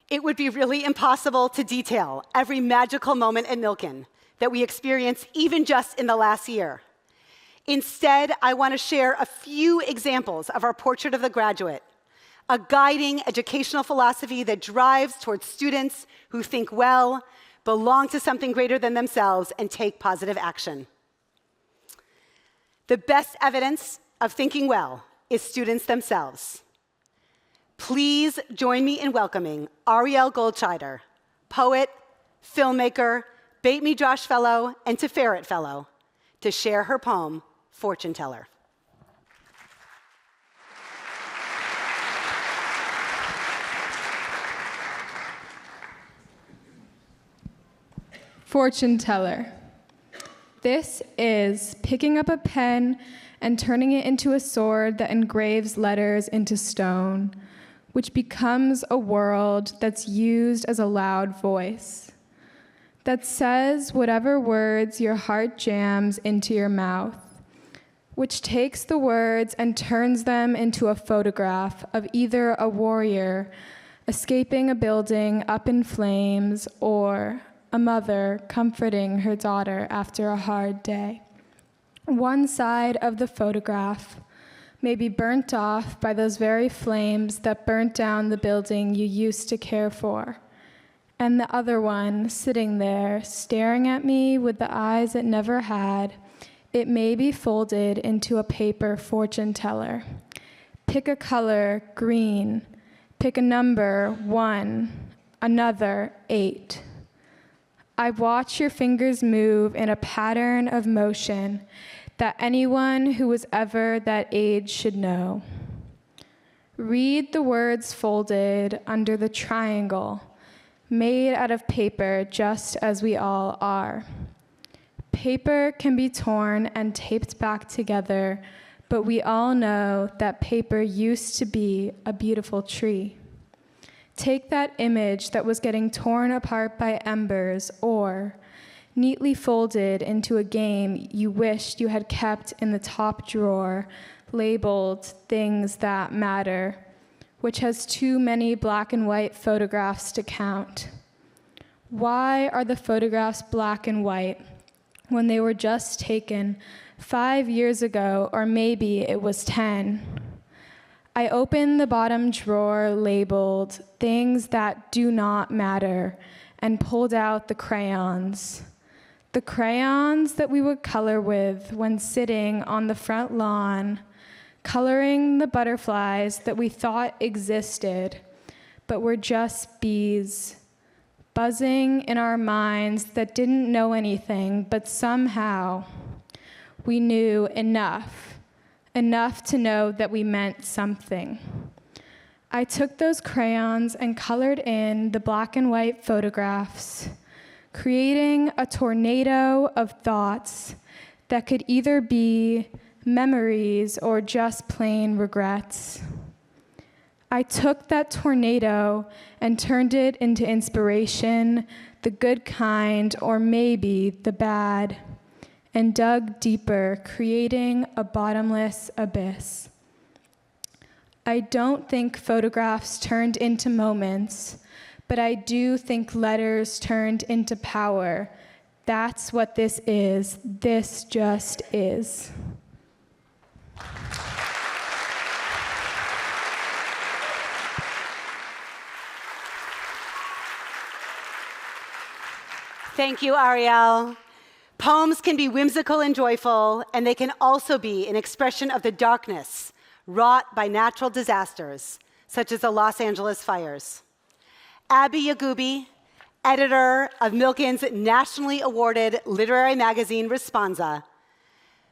It would be really impossible to detail every magical moment at Milken that we experienced even just in the last year. Instead, I want to share a few examples of our Portrait of the Graduate, a guiding educational philosophy that drives towards students who think well, belong to something greater than themselves, and take positive action. The best evidence of thinking well is students themselves. Please join me in welcoming Ariel Goldscheider, poet, filmmaker, Beit Midrash Fellow, and Tiferet Fellow, to share her poem, Fortune Teller. Fortune Teller. This is picking up a pen and turning it into a sword that engraves letters into stone, which becomes a world that's used as a loud voice, that says whatever words your heart jams into your mouth, which takes the words and turns them into a photograph of either a warrior escaping a building up in flames or a mother comforting her daughter after a hard day. One side of the photograph may be burnt off by those very flames that burnt down the building you used to care for, and the other one sitting there staring at me with the eyes it never had, it may be folded into a paper fortune teller. Pick a color, green. Pick a number, 1, another, 8. I watch your fingers move in a pattern of motion that anyone who was ever that age should know. Read the words folded under the triangle, made out of paper just as we all are. Paper can be torn and taped back together, but we all know that paper used to be a beautiful tree. Take that image that was getting torn apart by embers or neatly folded into a game you wished you had kept in the top drawer, labeled Things That Matter, which has too many black and white photographs to count. Why are the photographs black and white when they were just taken 5 years ago, or maybe it was 10? I opened the bottom drawer labeled Things That Do Not Matter and pulled out the crayons. The crayons that we would color with when sitting on the front lawn, coloring the butterflies that we thought existed, but were just bees, buzzing in our minds that didn't know anything, but somehow we knew enough to know that we meant something. I took those crayons and colored in the black and white photographs, creating a tornado of thoughts that could either be memories or just plain regrets. I took that tornado and turned it into inspiration, the good kind, or maybe the bad, and dug deeper, creating a bottomless abyss. I don't think photographs turned into moments, but I do think letters turned into power. That's what this is. This just is. Thank you, Ariel. Poems can be whimsical and joyful, and they can also be an expression of the darkness wrought by natural disasters, such as the Los Angeles fires. Abby Yagubi, editor of Milken's nationally awarded literary magazine, Responsa,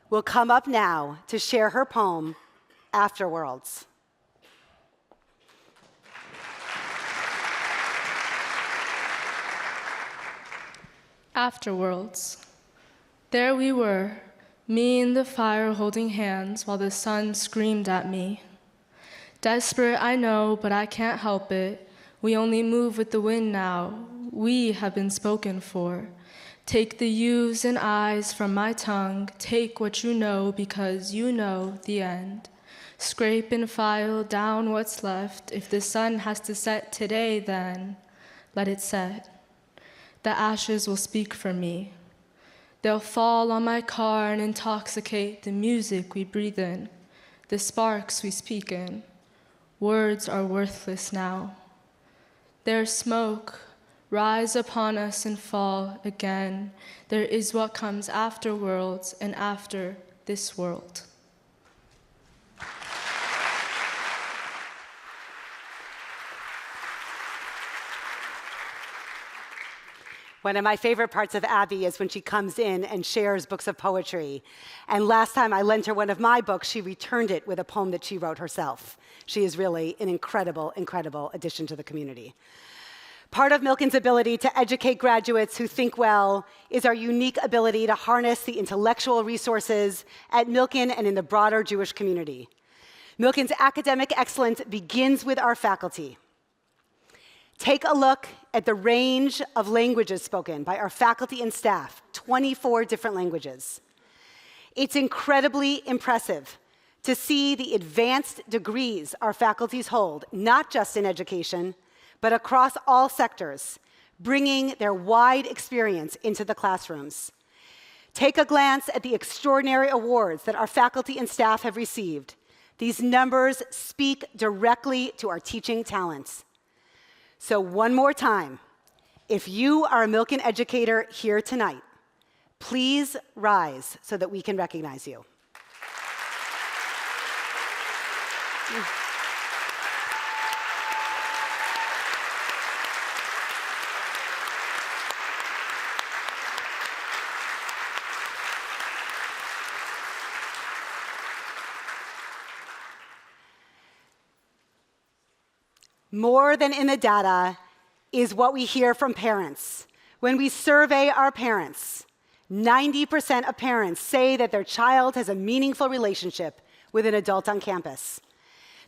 will come up now to share her poem, Afterworlds. Afterworlds. There we were, me in the fire holding hands while the sun screamed at me. Desperate, I know, but I can't help it. We only move with the wind now. We have been spoken for. Take the yous and I's from my tongue. Take what you know because you know the end. Scrape and file down what's left. If the sun has to set today, then let it set. The ashes will speak for me. They'll fall on my car and intoxicate the music we breathe in, the sparks we speak in. Words are worthless now. Their smoke rise upon us and fall again. There is what comes after worlds and after this world. One of my favorite parts of Abby is when she comes in and shares books of poetry. And last time I lent her one of my books, she returned it with a poem that she wrote herself. She is really an incredible, incredible addition to the community. Part of Milken's ability to educate graduates who think well is our unique ability to harness the intellectual resources at Milken and in the broader Jewish community. Milken's academic excellence begins with our faculty. Take a look at the range of languages spoken by our faculty and staff, 24 different languages. It's incredibly impressive to see the advanced degrees our faculties hold, not just in education, but across all sectors, bringing their wide experience into the classrooms. Take a glance at the extraordinary awards that our faculty and staff have received. These numbers speak directly to our teaching talents. So one more time, if you are a Milken educator here tonight, please rise so that we can recognize you. More than in the data is what we hear from parents. When we survey our parents, 90% of parents say that their child has a meaningful relationship with an adult on campus.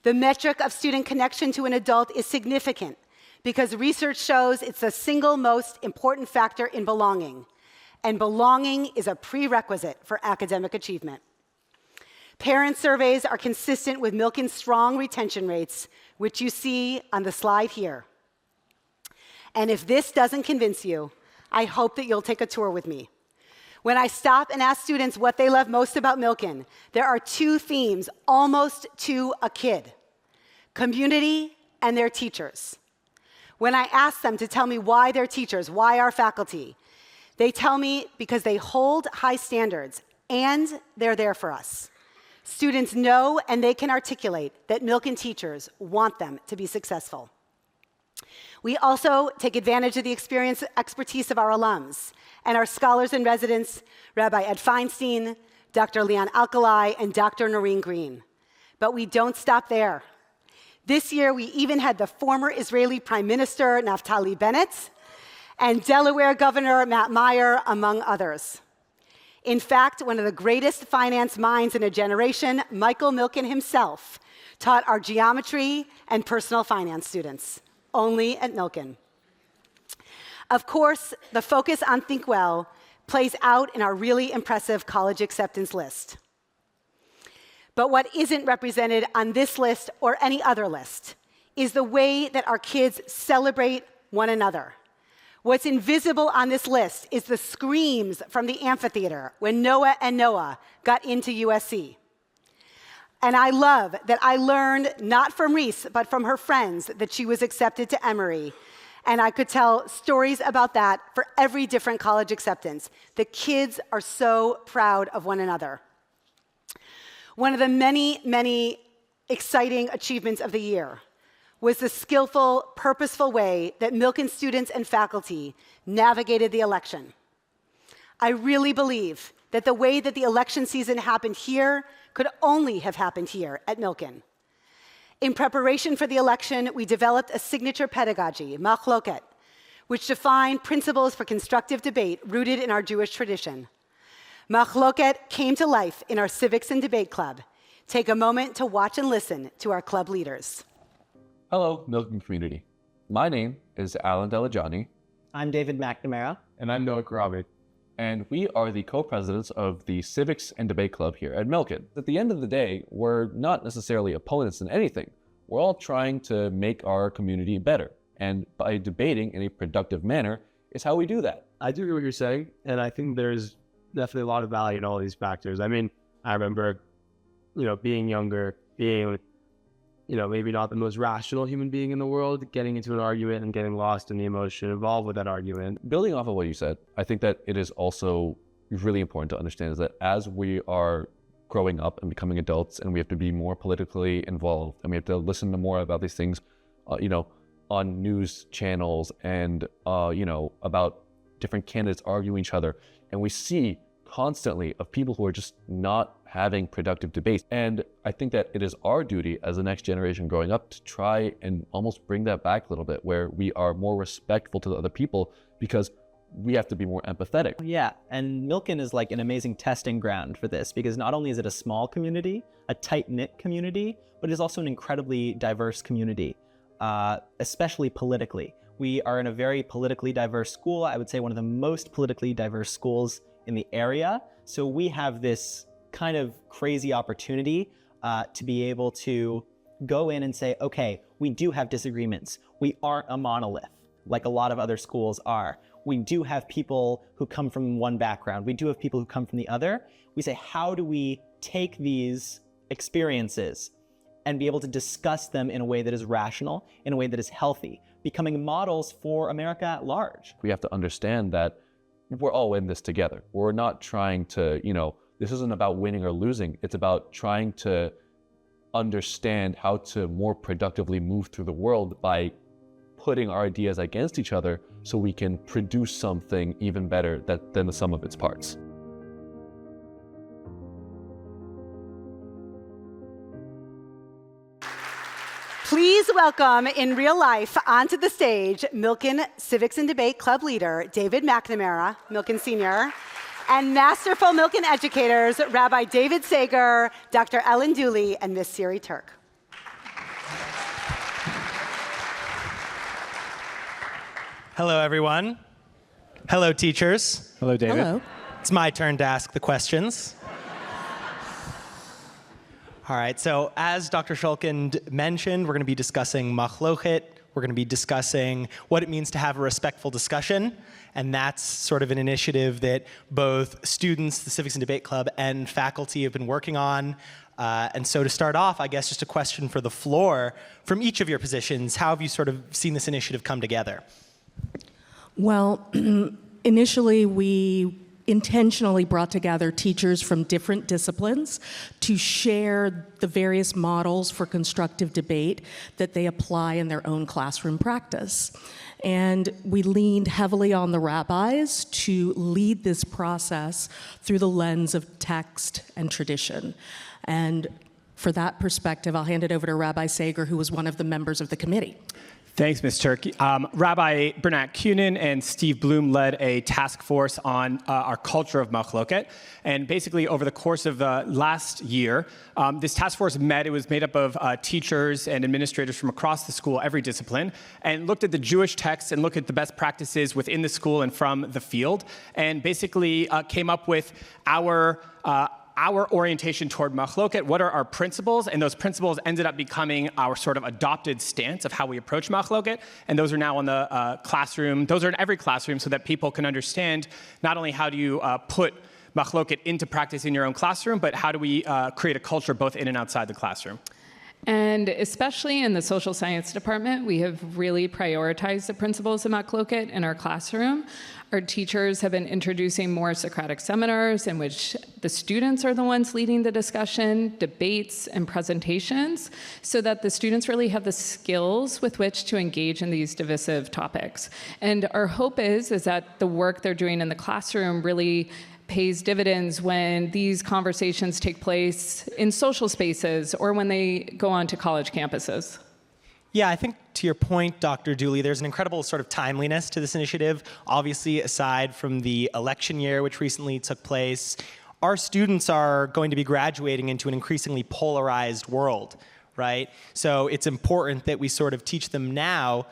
The metric of student connection to an adult is significant because research shows it's the single most important factor in belonging, and belonging is a prerequisite for academic achievement. Parent surveys are consistent with Milken's strong retention rates, which you see on the slide here. And if this doesn't convince you, I hope that you'll take a tour with me. When I stop and ask students what they love most about Milken, there are two themes almost to a kid: community and their teachers. When I ask them to tell me why their teachers, why our faculty, they tell me because they hold high standards and they're there for us. Students know and they can articulate that Milken teachers want them to be successful. We also take advantage of the experience and expertise of our alums and our scholars in residence, Rabbi Ed Feinstein, Dr. Leon Alkali, and Dr. Noreen Green. But we don't stop there. This year, we even had the former Israeli Prime Minister, Naftali Bennett, and Delaware Governor Matt Meyer, among others. In fact, one of the greatest finance minds in a generation, Michael Milken himself, taught our geometry and personal finance students, only at Milken. Of course, the focus on Think Well plays out in our really impressive college acceptance list. But what isn't represented on this list or any other list is the way that our kids celebrate one another. What's invisible on this list is the screams from the amphitheater when Noah and Noah got into USC. And I love that I learned, not from Reese, but from her friends, that she was accepted to Emory. And I could tell stories about that for every different college acceptance. The kids are so proud of one another. One of the many, many exciting achievements of the year was the skillful, purposeful way that Milken students and faculty navigated the election. I really believe that the way that the election season happened here could only have happened here at Milken. In preparation for the election, we developed a signature pedagogy, Machloket, which defined principles for constructive debate rooted in our Jewish tradition. Machloket came to life in our Civics and Debate Club. Take a moment to watch and listen to our club leaders. Hello, Milken community. My name is Alan Delajani. I'm David McNamara. And I'm Noah Karabi. And we are the co-presidents of the Civics and Debate Club here at Milken. At the end of the day, we're not necessarily opponents in anything. We're all trying to make our community better. And by debating in a productive manner is how we do that. I do agree with what you're saying, and I think there's definitely a lot of value in all these factors. I mean, I remember, being younger, being, maybe not the most rational human being in the world, getting into an argument and getting lost in the emotion involved with that argument. Building off of what you said, I think that it is also really important to understand is that as we are growing up and becoming adults, and we have to be more politically involved, and we have to listen to more about these things, on news channels and, about different candidates arguing each other. And we see constantly of people who are just not having productive debates. And I think that it is our duty as the next generation growing up to try and almost bring that back a little bit, where we are more respectful to the other people, because we have to be more empathetic. Yeah, and Milken is like an amazing testing ground for this, because not only is it a small community, a tight-knit community, but it is also an incredibly diverse community, especially politically. We are in a very politically diverse school. I would say one of the most politically diverse schools in the area. So we have this kind of crazy opportunity to be able to go in and say, okay, we do have disagreements. We aren't a monolith like a lot of other schools are. We do have people who come from one background. We do have people who come from the other. We say, how do we take these experiences and be able to discuss them in a way that is rational, in a way that is healthy, becoming models for America at large? We have to understand that we're all in this together. We're not trying to, this isn't about winning or losing. It's about trying to understand how to more productively move through the world by putting our ideas against each other so we can produce something even better than the sum of its parts. Please welcome in real life onto the stage Milken Civics and Debate Club leader David McNamara, Milken Sr., and masterful Milken educators Rabbi David Sager, Dr. Ellen Dooley, and Miss Siri Turk. Hello, everyone. Hello, teachers. Hello, David. Hello. It's my turn to ask the questions. All right, so as Dr. Shulkin mentioned, we're going to be discussing machloket. We're going to be discussing what it means to have a respectful discussion, and that's sort of an initiative that both students, the Civics and Debate Club, and faculty have been working on. And so to start off, I guess just a question for the floor. From each of your positions, how have you sort of seen this initiative come together? Well, initially we intentionally brought together teachers from different disciplines to share the various models for constructive debate that they apply in their own classroom practice. And we leaned heavily on the rabbis to lead this process through the lens of text and tradition. And for that perspective, I'll hand it over to Rabbi Sager, who was one of the members of the committee. Thanks, Ms. Turk. Rabbi Bernat Kunin and Steve Bloom led a task force on our culture of machloket. And basically, over the course of the last year, this task force met. It was made up of teachers and administrators from across the school, every discipline, and looked at the Jewish texts and looked at the best practices within the school and from the field, and basically came up with our orientation toward machloket, what are our principles, and those principles ended up becoming our sort of adopted stance of how we approach machloket, and those are now on the classroom, those are in every classroom so that people can understand not only how do you put machloket into practice in your own classroom, but how do we create a culture both in and outside the classroom. And especially in the social science department, we have really prioritized the principles of machloket in our classroom. Our teachers have been introducing more Socratic seminars in which the students are the ones leading the discussion, debates, and presentations, so that the students really have the skills with which to engage in these divisive topics. And our hope is that the work they're doing in the classroom really pays dividends when these conversations take place in social spaces or when they go on to college campuses. Yeah, I think to your point, Dr. Dooley, there's an incredible sort of timeliness to this initiative. Obviously, aside from the election year, which recently took place, our students are going to be graduating into an increasingly polarized world, right? So it's important that we sort of teach them now,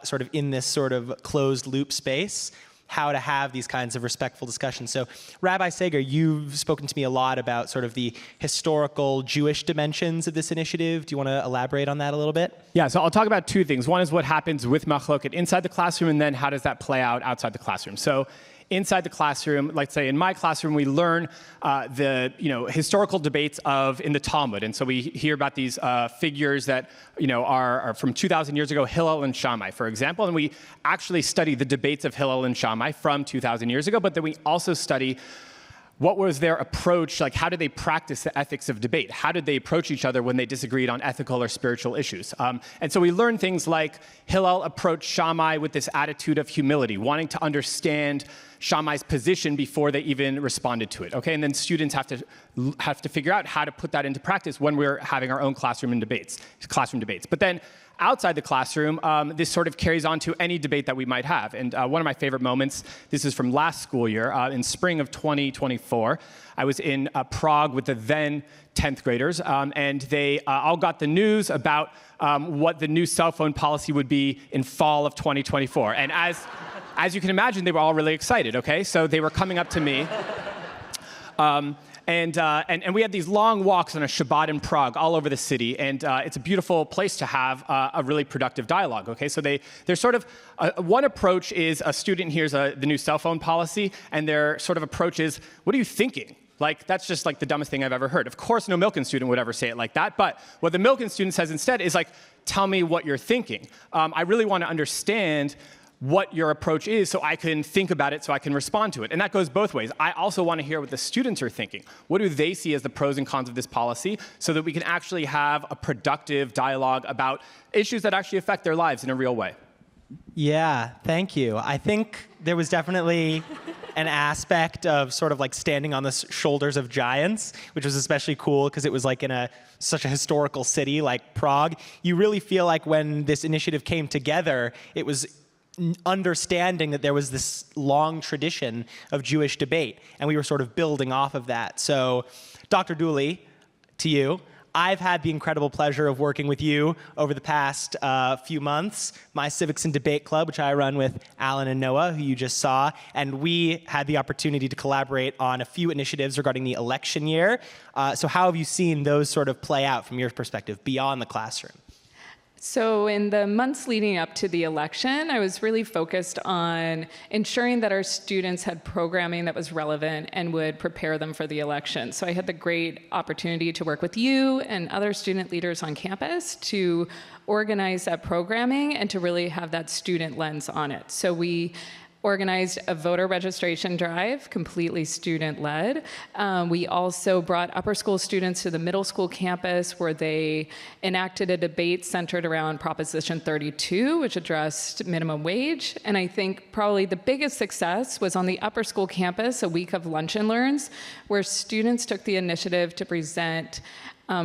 sort of in this sort of closed loop space. how to have these kinds of respectful discussions. So Rabbi Sager, you've spoken to me a lot about sort of the historical Jewish dimensions of this initiative. Do you want to elaborate on that a little bit? Yeah, so I'll talk about two things. One is what happens with Machloket inside the classroom, and then how does that play out outside the classroom. So inside the classroom, like say in my classroom, we learn the historical debates in the Talmud, and so we hear about these figures that are from 2,000 years ago, Hillel and Shammai, for example, and we actually study the debates of Hillel and Shammai from 2,000 years ago. But then we also study what was their approach, like how did they practice the ethics of debate? How did they approach each other when they disagreed on ethical or spiritual issues? And so we learn things like Hillel approached Shammai with this attitude of humility, wanting to understand Shammai's position before they even responded to it. Okay, and then students have to figure out how to put that into practice when we're having our own classroom debates. But then outside the classroom, this sort of carries on to any debate that we might have. And one of my favorite moments, this is from last school year, in spring of 2024, I was in Prague with the then 10th graders, and they all got the news about what the new cell phone policy would be in fall of 2024. And as you can imagine, they were all really excited, okay? So they were coming up to me. And we had these long walks on a Shabbat in Prague all over the city, and it's a beautiful place to have a really productive dialogue, okay? So they're sort of, one approach is a student hears the new cell phone policy, and their sort of approach is, what are you thinking? Like, that's just like the dumbest thing I've ever heard. Of course, no Milken student would ever say it like that, but what the Milken student says instead is like, tell me what you're thinking. I really want to understand what your approach is so I can think about it, so I can respond to it. And that goes both ways. I also want to hear what the students are thinking. What do they see as the pros and cons of this policy so that we can actually have a productive dialogue about issues that actually affect their lives in a real way? Yeah, thank you. I think there was definitely an aspect of sort of like standing on the shoulders of giants, which was especially cool because it was like in such a historical city like Prague. You really feel like when this initiative came together, it was understanding that there was this long tradition of Jewish debate, and we were sort of building off of that. So, Dr. Dooley, to you, I've had the incredible pleasure of working with you over the past few months. My Civics and Debate Club, which I run with Alan and Noah, who you just saw, and we had the opportunity to collaborate on a few initiatives regarding the election year. So how have you seen those sort of play out from your perspective beyond the classroom? So in the months leading up to the election, I was really focused on ensuring that our students had programming that was relevant and would prepare them for the election. So I had the great opportunity to work with you and other student leaders on campus to organize that programming and to really have that student lens on it. So we organized a voter registration drive, completely student-led. We also brought upper school students to the middle school campus where they enacted a debate centered around Proposition 32, which addressed minimum wage. And I think probably the biggest success was on the upper school campus, a week of lunch and learns, where students took the initiative to present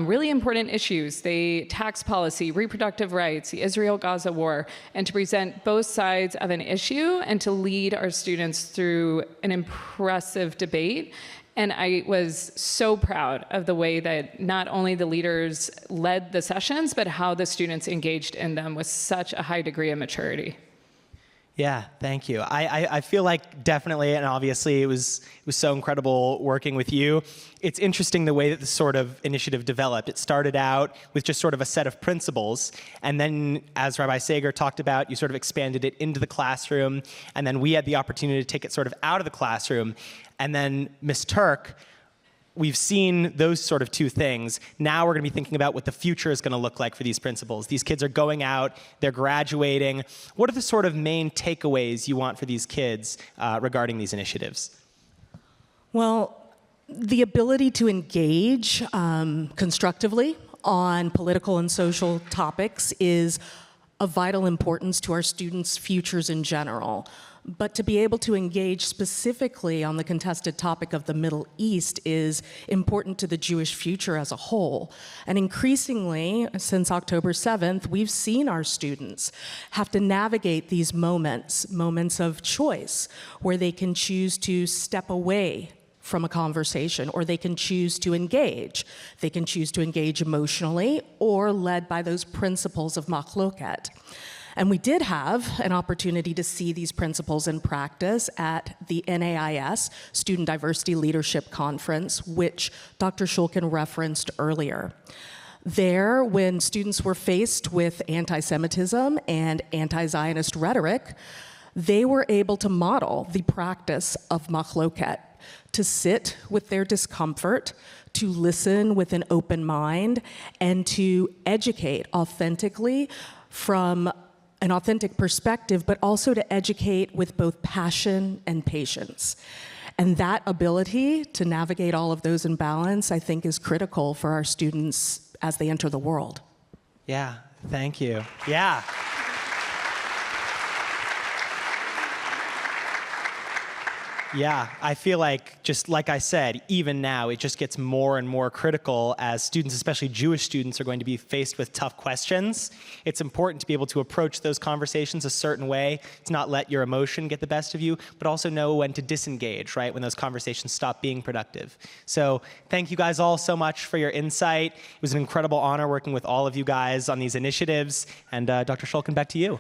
really important issues, the tax policy, reproductive rights, the Israel-Gaza war, and to present both sides of an issue and to lead our students through an impressive debate. And I was so proud of the way that not only the leaders led the sessions, but how the students engaged in them with such a high degree of maturity. Yeah, thank you. I feel like definitely, and obviously it was so incredible working with you. It's interesting the way that this sort of initiative developed. It started out with just sort of a set of principles, and then as Rabbi Sager talked about, you sort of expanded it into the classroom, and then we had the opportunity to take it sort of out of the classroom. And then Ms. Turk, we've seen those sort of two things. Now we're going to be thinking about what the future is going to look like for these principals. These kids are going out, they're graduating. What are the sort of main takeaways you want for these kids regarding these initiatives? Well, the ability to engage constructively on political and social topics is of vital importance to our students' futures in general. But to be able to engage specifically on the contested topic of the Middle East is important to the Jewish future as a whole. And increasingly, since October 7th, we've seen our students have to navigate these moments of choice, where they can choose to step away from a conversation, or they can choose to engage. They can choose to engage emotionally or led by those principles of machloket. And we did have an opportunity to see these principles in practice at the NAIS Student Diversity Leadership Conference, which Dr. Shulkin referenced earlier. There, when students were faced with anti-Semitism and anti-Zionist rhetoric, they were able to model the practice of machloket, to sit with their discomfort, to listen with an open mind, and to educate authentically from an authentic perspective, but also to educate with both passion and patience. And that ability to navigate all of those in balance, I think, is critical for our students as they enter the world. Yeah, thank you. Yeah. Yeah, I feel like, just like I said, even now, it just gets more and more critical as students, especially Jewish students, are going to be faced with tough questions. It's important to be able to approach those conversations a certain way, to not let your emotion get the best of you, but also know when to disengage, right, when those conversations stop being productive. So thank you guys all so much for your insight. It was an incredible honor working with all of you guys on these initiatives. And Dr. Shulkin, back to you.